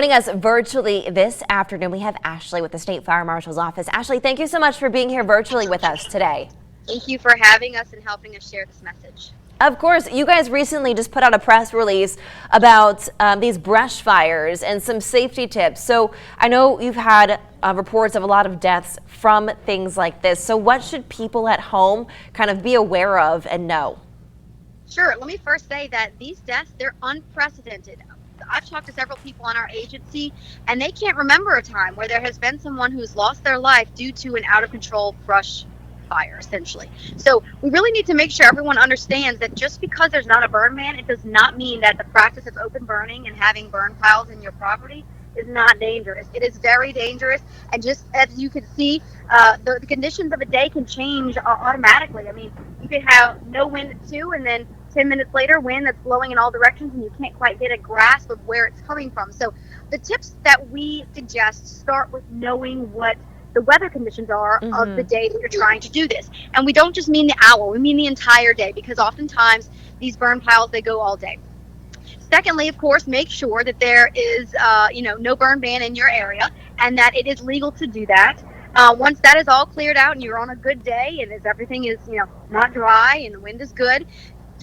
Joining us virtually this afternoon, we have Ashley with the State Fire Marshal's Office. Ashley, thank you so much for being here virtually with us today. Thank you for having us and helping us share this message. Of course, you guys recently just put out a press release about these brush fires and some safety tips. So I know you've had reports of a lot of deaths from things like this. So what should people at home kind of be aware of and know? Sure. Let me first say that these deaths, they're unprecedented. I've talked to several people on our agency, and they can't remember a time where there has been someone who's lost their life due to an out-of-control brush fire, essentially. So we really need to make sure everyone understands that just because there's not a burn ban, it does not mean that the practice of open burning and having burn piles in your property is not dangerous. It is very dangerous, and just as you can see, the conditions of a day can change automatically. I mean, you could have no wind at 2 and then 10 minutes later, wind that's blowing in all directions, and you can't quite get a grasp of where it's coming from. So the tips that we suggest start with knowing what the weather conditions are of the day that you're trying to do this. And we don't just mean the hour, we mean the entire day, because oftentimes these burn piles, they go all day. Secondly, of course, make sure that there is no burn ban in your area and that it is legal to do that. Once that is all cleared out and you're on a good day and as everything is not dry and the wind is good,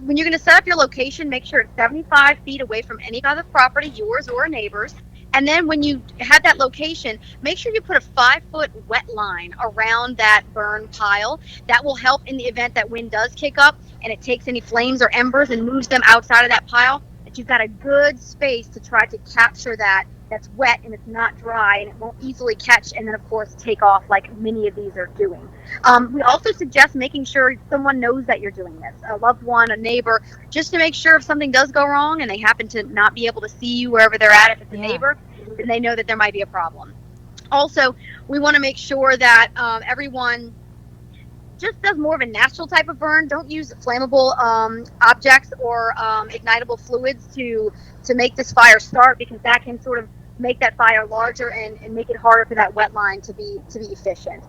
when you're going to set up your location, make sure it's 75 feet away from any other property, yours or a neighbor's. And then when you have that location, make sure you put a 5-foot wet line around that burn pile. That will help in the event that wind does kick up and it takes any flames or embers and moves them outside of that pile, that you've got a good space to try to capture that's wet and it's not dry and it won't easily catch and then of course take off like many of these are doing. We also suggest making sure someone knows that you're doing this, a loved one, a neighbor, just to make sure if something does go wrong and they happen to not be able to see you wherever they're at, if it's a neighbor, then they know that there might be a problem. Also, we want to make sure that everyone just does more of a natural type of burn. Don't use flammable objects or ignitable fluids to make this fire start, because that can sort of make that fire larger and make it harder for that wet line to be efficient.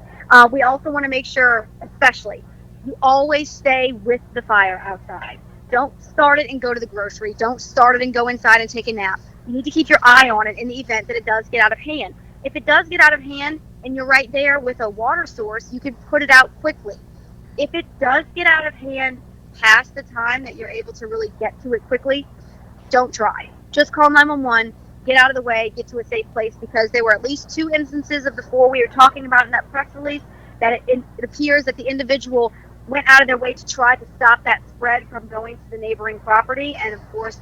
We also want to make sure, especially, you always stay with the fire outside. Don't start it and go to the grocery. Don't start it and go inside and take a nap. You need to keep your eye on it in the event that it does get out of hand. If it does get out of hand and you're right there with a water source, you can put it out quickly. If it does get out of hand past the time that you're able to really get to it quickly, don't try. Just call 911, get out of the way, get to a safe place, because there were at least 2 instances of the 4 we were talking about in that press release that it appears that the individual went out of their way to try to stop that spread from going to the neighboring property and of course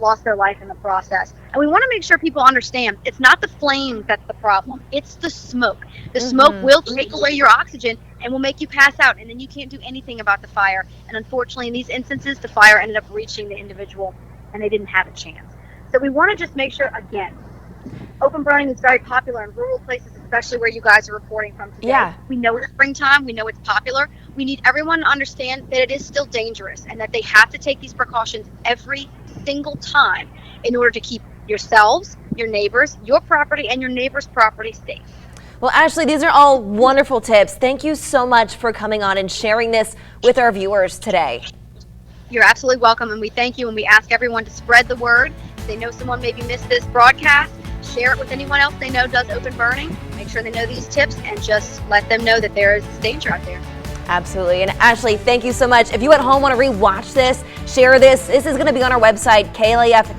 lost their life in the process. And we want to make sure people understand it's not the flames that's the problem, it's the smoke. The smoke will take away your oxygen and will make you pass out, and then you can't do anything about the fire. And unfortunately in these instances the fire ended up reaching the individual and they didn't have a chance. So we want to just make sure, again, open burning is very popular in rural places, especially where you guys are reporting from today. Yeah. We know it's springtime. We know it's popular. We need everyone to understand that it is still dangerous and that they have to take these precautions every single time in order to keep yourselves, your neighbors, your property, and your neighbor's property safe. Well, Ashley, these are all wonderful tips. Thank you so much for coming on and sharing this with our viewers today. You're absolutely welcome, and we thank you, and we ask everyone to spread the word. If they know someone maybe missed this broadcast, share it with anyone else they know does open burning. Make sure they know these tips and just let them know that there is danger out there. Absolutely. And Ashley, thank you so much. If you at home want to rewatch this, share this. This is going to be on our website, klaf.com.